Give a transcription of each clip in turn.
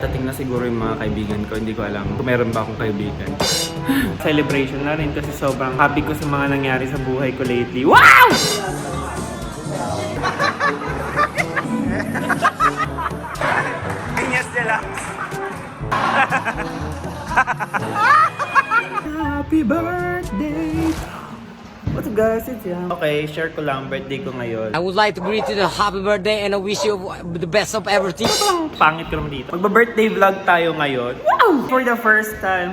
dadating na siguro yung mga kaibigan ko. Hindi ko alam kung meron ba akong kaibigan. Celebration na rin kasi sobrang happy ko sa mga nangyari sa buhay ko lately. Wow! Ganyas nila. Happy birthday! What's up guys? It's Yang. Okay, share ko lang birthday ko ngayon. I would like to greet you the happy birthday and I wish you the best of everything. Pangit ko naman dito. Magba-birthday vlog tayo ngayon. Wow! For the first time.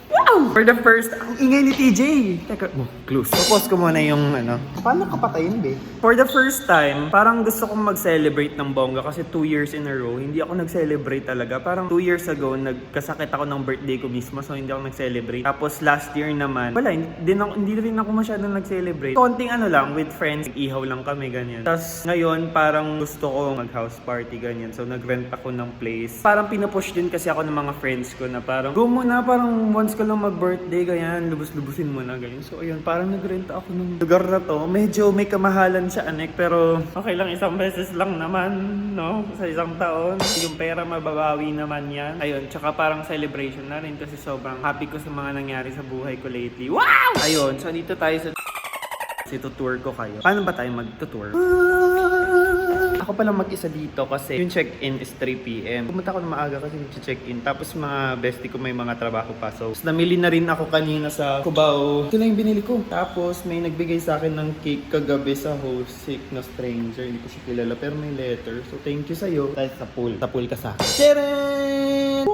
Wow! For the first... Ang ingay ni TJ. Teka, close. Pause ko muna yung ano. Paano kapatayin, be? For the first time, parang gusto kong mag-celebrate ng bongga kasi 2 years in a row, hindi ako nag-celebrate talaga. Parang 2 years ago, nagkasakit ako ng birthday ko mismo, so hindi ako nag-celebrate. Tapos last year naman, wala, hindi rin ako masyadong nag-celebrate. Konting ano lang, with friends, ihaw lang kami, ganyan. Tapos ngayon, parang gusto ko mag-house party, ganyan. So nag-rent ako ng place. Parang pinupush din kasi ako ng mga friends ko na parang, go muna, parang once ko lang mag-birthday, ganyan, lubos-lubusin mo na, ganyan. So, ayun, parang nag-rent ako ng lugar na to. Medyo may kamahalan siya, anek, pero okay lang, isang beses lang naman, no? Sa isang taon. Yung pera, mababawi naman yan. Ayun, tsaka parang celebration na rin kasi sobrang happy ko sa mga nangyari sa buhay ko lately. Wow! Ayun, so dito tayo sa... Ito-tour ko kayo. Paano ba tayo mag-tour? Ako pala mag-isa dito kasi yung check-in is 3 PM. Pumunta ako na maaga kasi check-in. Tapos mga bestie ko may mga trabaho pa. So, namili na rin ako kanina sa Cubao. Ito na yung binili ko. Tapos may nagbigay sa akin ng cake kagabi sa host sick na stranger. Hindi ko siya kilala pero may letter. So, thank you sa'yo. Dahil sa pool. Sa pool ka sa akin. Tcharan!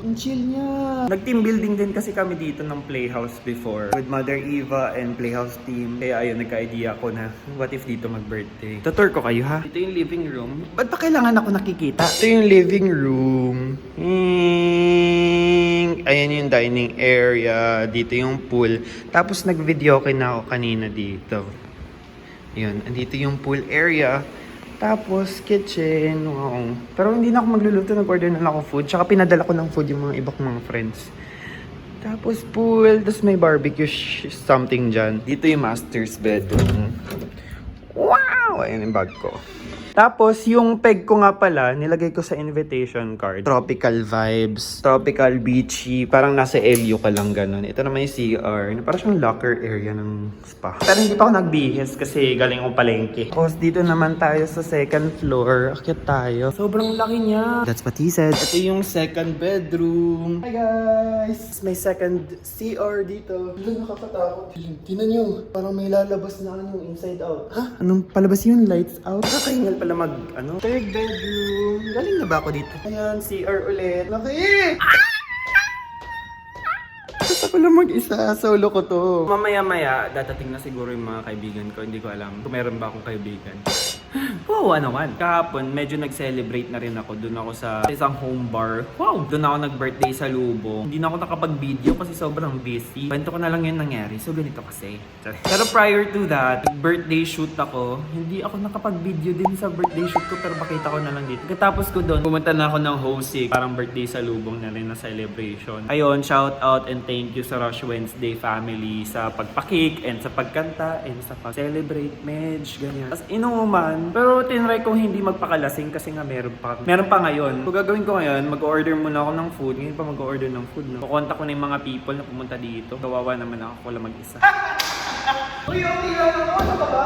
Ang chill niya. Nag-team building din kasi kami dito ng Playhouse before with Mother Eva and Playhouse team. Kaya ayun, nagka-idea ako na what if dito mag-birthday. Tutur ko kayo ha. Ito yung living room. Ba't pa kailangan ako nakikita? Ito yung living room. Ayan yung dining area. Dito yung pool. Tapos nag-video na ako kanina dito. Yun, andito yung pool area. Tapos, kitchen, wow. Pero hindi na ako magluluto, nag-order na lang ako food. Tsaka pinadala ko ng food yung mga ibang mga friends. Tapos pool, tapos may barbecue something dyan. Dito yung master's bedroom. Wow! Ayan yung bag ko. Tapos, yung peg ko nga pala, nilagay ko sa invitation card. Tropical vibes, tropical beachy, parang nasa LU ka lang ganun. Ito naman yung CR, parang siyang locker area ng spa. Pero hindi pa ako nagbihis kasi galing ko palengke. Tapos, dito naman tayo sa second floor. Akyat tayo. Sobrang laki niya. That's what he said. Ito yung second bedroom. Hi guys! May second CR dito. Hindi nakakatakot. Tingnan nyo, parang may lalabas na ano, inside out. Ha? Anong palabas yun? Lights out? Kakahingal pala mag, ano? Third bedroom. Galing na ba ako dito? Ayan, CR ulit. Laki! Gusto ko lang mag-isa. Solo ko to. Mamaya-maya, dadating na siguro yung mga kaibigan ko. Hindi ko alam kung meron ba akong kaibigan. Wow, naman. Kahapon, medyo nag-celebrate na rin ako. Doon ako sa isang home bar. Wow! Doon ako nag-birthday sa Lubong. Hindi na ako nakapag-video kasi sobrang busy. Kwento ko na lang yung nangyari. So, ganito kasi. Pero prior to that, birthday shoot ako. Hindi ako nakapag-video din sa birthday shoot ko pero pakita ko na lang dito. Katapos ko doon, pumunta na ako ng Hosik. Parang birthday sa Lubong na rin na celebration. Ayun, shout out and thank you sa Rush Wednesday family sa pagpakik and sa pagkanta and sa pag-celebrate, medj, ganyan. Tapos inuman. Pero tinry kong hindi magpakalasing kasi nga meron pa ngayon. So gagawin ko ngayon, mag-order muna ako ng food. Ngayon pa mag-order ng food, no? Kukontak ko na yung mga people na pumunta dito. Kawawa naman ako lang mag-isa. Uy, ano ka ba?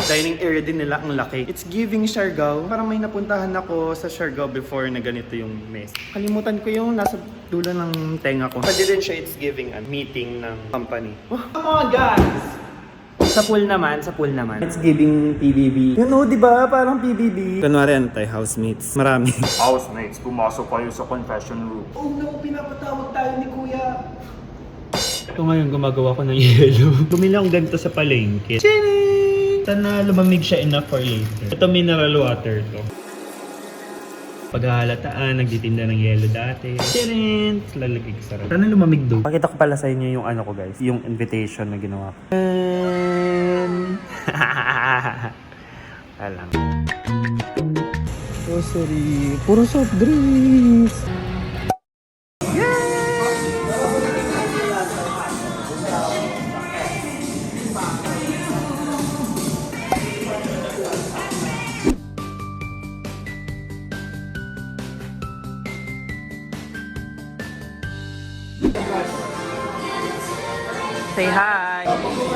Dining area din nila, ang laki. It's giving Siargao. Parang may napuntahan ako sa Siargao before na ganito yung mess. Kalimutan ko yung nasa dulo ng tenga ko. Pwede din siya, it's giving a meeting ng company. Oh, come on guys! Sa pool naman. It's giving PBB. Yun o, diba? Parang PBB. Kunwari ano tayo, housemates. Marami. Housemates, pumasok kayo sa confession room. Oh no, pinapatawag tayo ni Kuya. Ito ngayon, gumagawa ko ng yellow. Bumili akong ganito sa palengke. Tcharing! Sana lumamig siya enough for later. Ito mineral water to. Paghahalataan, nagtitinda ng yellow dati. Tcharing! Lalagay ko sarap. Sana lumamig doon. Pakita ko pala sa inyo yung ano ko guys. Yung invitation na ginawa ko. Alam. Oh, sorry. Puro soft drinks. say hi.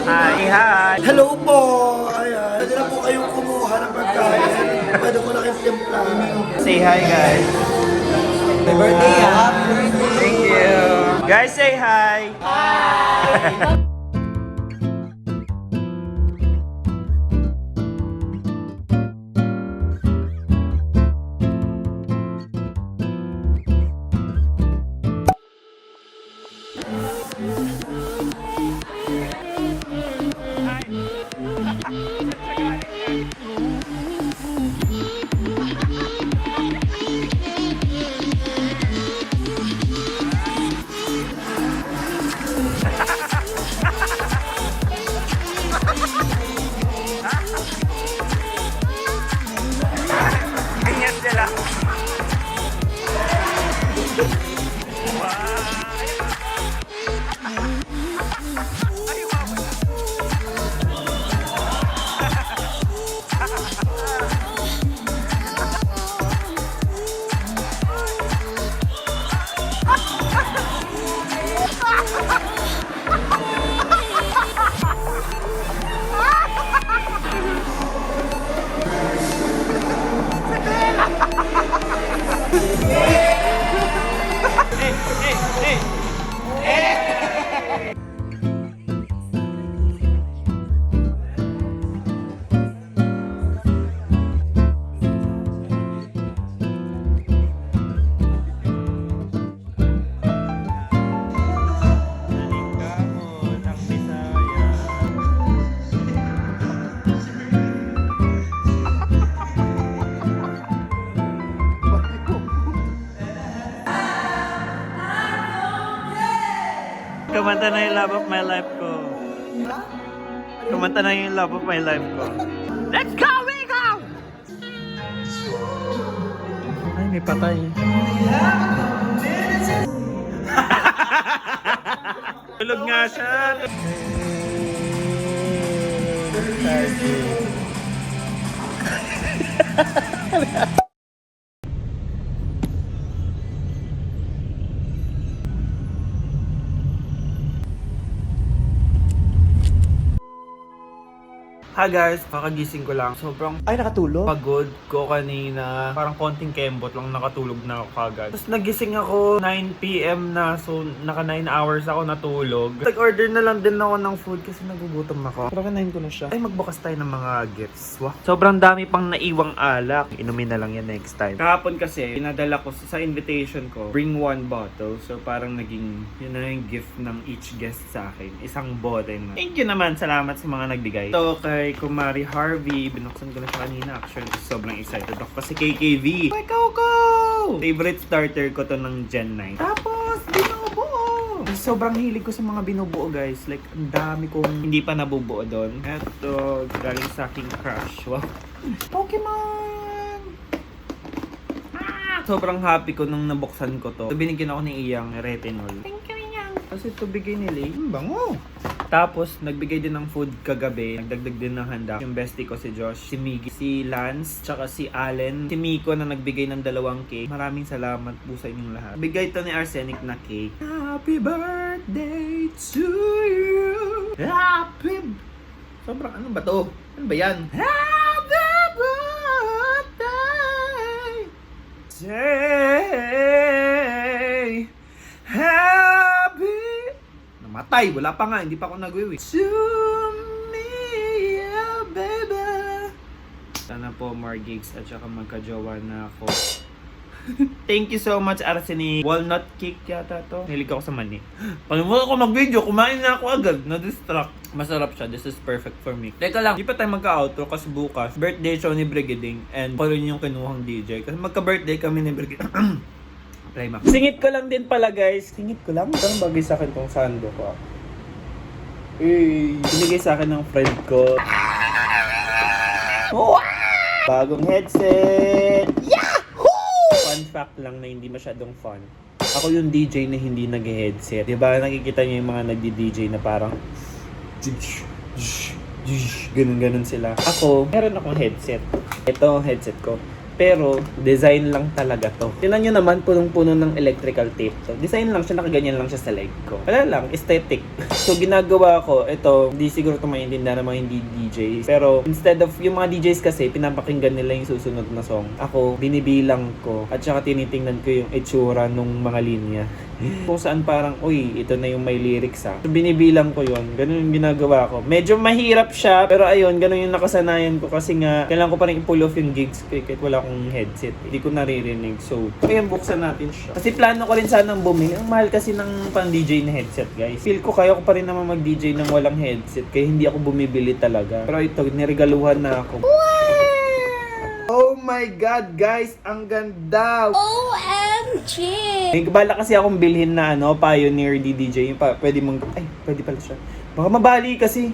Hi. Hello po! Ayan, pwede na po kayong kumuha ng pagkain. Pwede ko na kayong timpla. Say hi, guys. Happy birthday, ha? Thank you. Guys, say hi. Ganyan sila. Kumanta na yung love of my life ko. Kumanta na yung love of my life ko. Let's go, Rico! Ay, may patay. Tulog nga siya. Hi guys, kakagising ko lang. Sobrang Nakatulog? pagod ko kanina. Parang konting kembot lang, nakatulog na ako kagad. Tapos nagising ako 9 PM na, so naka 9 hours ako natulog. Nag-order na lang din ako ng food kasi nagugutom ako. Pero kinain ko na siya. Ay, magbukas tayo ng mga gifts. Wow. Sobrang dami pang naiwang alak. Inumin na lang yan next time. Kahapon kasi, pinadala ko sa invitation ko, bring one bottle. So parang naging, yun na yung gift ng each guest sa akin. Isang bote na. Thank you naman, salamat sa mga nagbigay. Ito kay Kumari Harvey, binuksan ko na siya kanina. Actually, sobrang excited ako kasi KKV. Ay, Coco! Favorite starter ko to ng Gen 9. Tapos, binubuo! Sobrang hilig ko sa mga binubuo, guys. Like, ang dami kong hindi pa nabubuo doon. Eto, galing sa aking crush. Wow. Pokemon! Sobrang happy ko nung nabuksan ko to. So, binigyan ako ni Iyang retinol. Thank you, Iyang! Kasi ito bigay nila. Bango! Tapos, nagbigay din ng food kagabi. Nagdagdag din ng handa. Yung bestie ko si Josh, si Miggy, si Lance, tsaka si Allen, si Miko na nagbigay ng 2 cake. Maraming salamat po sa inyong lahat. Bigay ito ni Arsenic na cake. Happy birthday to you! Happy... Sobrang ano ba to? Ano ba yan? Happy birthday! Day! Happy... Namatay! Wala pa nga. Hindi pa ako nag-wiwi. To me, yeah, baby. Sana po more gigs at saka magka-jowa na ako. Thank you so much, Arsenic. Walnut cake yata to. Nilig ako sa mani. Palimutan ko mag-video, kumain na ako agad. Na-distract. Masarap siya. This is perfect for me. Teka lang, di pa tayo magka-outro kasi bukas, birthday show ni Brigading and pa rin yung kinuhang DJ. Kasi magka-birthday kami ni Brigading. Singit ko lang din pala, guys. Singit ko lang? Saan bagay sa akin tong sando ko? Binigay sa akin ng friend ko. Wow! Bagong headset! Yahoo! Fun fact lang na hindi masyadong fun. Ako yung DJ na hindi nag-headset. Diba nakikita niyo yung mga nagdi-DJ na parang ganun-ganun sila. Ako, meron akong headset. Ito ang headset ko. Pero, design lang talaga to. Tingnan nyo naman, punong-puno ng electrical tape to. Design lang siya, nakaganyan lang siya sa leg ko. Wala lang, aesthetic. So, ginagawa ko, ito, hindi siguro ito maintindihan ng mga hindi DJs. Pero, instead of, yung mga DJs kasi, pinapakinggan nila yung susunod na song. Ako, binibilang ko, at saka tinitingnan ko yung itsura nung mga linya. Kung saan parang, uy, ito na yung may lyrics ah. So, binibilang ko yun. Ganun yung ginagawa ko. Medyo mahirap siya, pero ayun, ganun yung nakasanayan ko kasi nga, kailangan ko pa rin i-pull off yung gigs ko kahit wala akong headset. Hindi ko naririnig. So, ayun, buksan natin siya. Kasi plano ko rin sanang bumili. Ang mahal kasi ng pang-DJ na headset, guys. Feel ko kaya ko pa rin naman mag-DJ ng walang headset, kaya hindi ako bumibili talaga. Pero ito, niregaluhan na ako. Oh my God, guys! Ang ganda! OMG! May bala kasi akong bilhin na Pioneer DDJ. Yung pwede mong... Ay, pwede pala siya. Baka mabali kasi.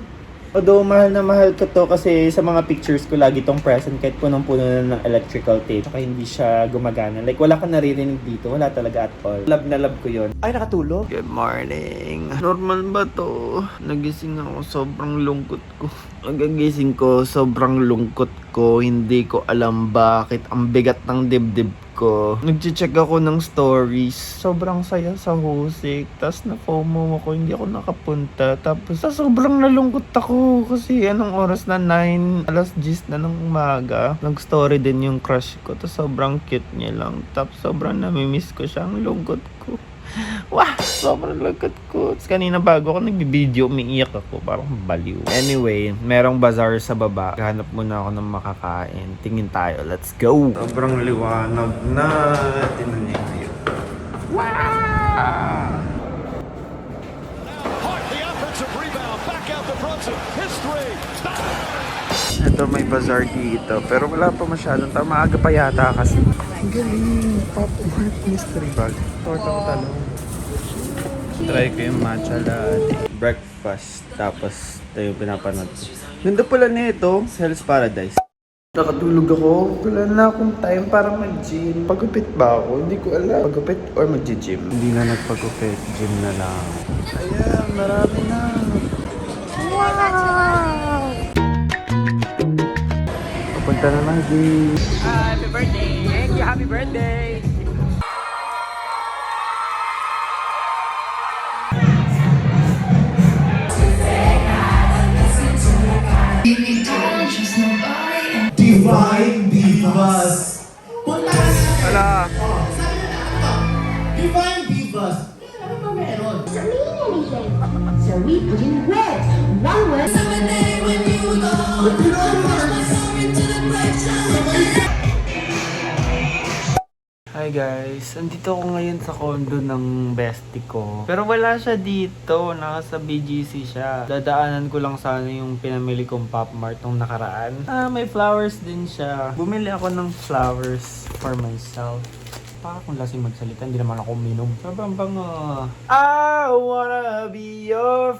Although, mahal na mahal ko to kasi sa mga pictures ko lagi tong present kahit punong-puno na ng electrical tape. Saka hindi siya gumagana. Like, wala kang naririnig dito. Wala talaga at all. Love na love ko yun. Ay, nakatulog? Good morning. Normal ba to? Nagising ako. Sobrang lungkot ko. Nagising ko. Sobrang lungkot ko. Hindi ko alam bakit. Ang bigat ng dibdib ko. Nag-check ako ng stories. Sobrang saya sa Husik. Tapos na-FOMO ako. Hindi ako nakapunta. Tapos sobrang nalungkot ako. Kasi anong oras na 9, alas 10 na ng umaga. Nag-story din yung crush ko. Tapos sobrang cute niya lang. Tapos sobrang namimiss ko siya. Ang lungkot ko. Wah! Sobrang lungkot ko. Tapos kanina bago ako nag-video, umiiyak ako. Parang baliw. Anyway, merong bazaar sa baba. Hanap muna ako ng makakain. Tingin tayo. Let's go! Sobrang liwanag na. Tingnan niyo yun. Wow! The offensive rebound back out the front of history. Ito may bazaar dito. Pero wala pa masyadong tao. Maaga pa yata kasi. Ang galing. Pop Mart Mystery Bag. Tortang talong. Try ko yung matcha latte. Breakfast. Tapos ito yung pinapanood ko. Ganda pala nito. Hell's Paradise. Nakatulog ako. Wala na akong time para mag-gym. Pagupit ba ako? Hindi ko alam. Pagupit or mag-gym? Hindi na nagpagupit. Gym na lang. Ayan, marami na. Wow! Papunta na ng gym. Happy birthday! Thank you, happy birthday! Divine Divas. Wala. Divine Divas. Ano ba meron? Doesn't mean anything. So we put in words. One word. Hi guys, andito ako ngayon sa condo ng bestie ko. Pero wala siya dito, nasa BGC siya. Dadaanan ko lang sana yung pinamili kong Pop Mart nung nakaraan. May flowers din siya. Bumili ako ng flowers for myself. Para kung lasing magsalita, hindi naman ako uminom. Sobrang bango. I wanna be your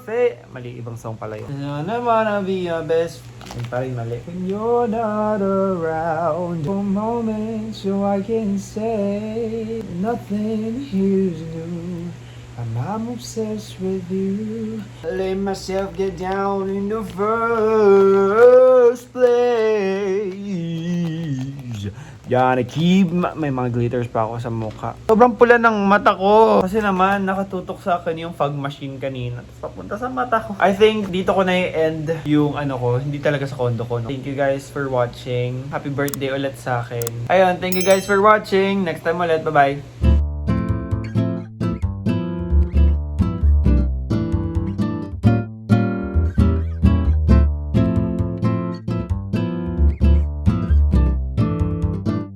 mali, ibang song pala yun. I wanna be your best friend. Parang mali. When you're not around, for moments so I can say nothing here's new. I'm obsessed with you. Let myself get down in the first place. Yan, may mga glitters pa ako sa mukha. Sobrang pula ng mata ko. Kasi naman, nakatutok sa akin yung fog machine kanina. Tapos papunta sa mata ko. I think dito ko na i-end yung ko. Hindi talaga sa condo ko. No? Thank you guys for watching. Happy birthday ulit sa akin. Ayun, thank you guys for watching. Next time ulit. Bye-bye.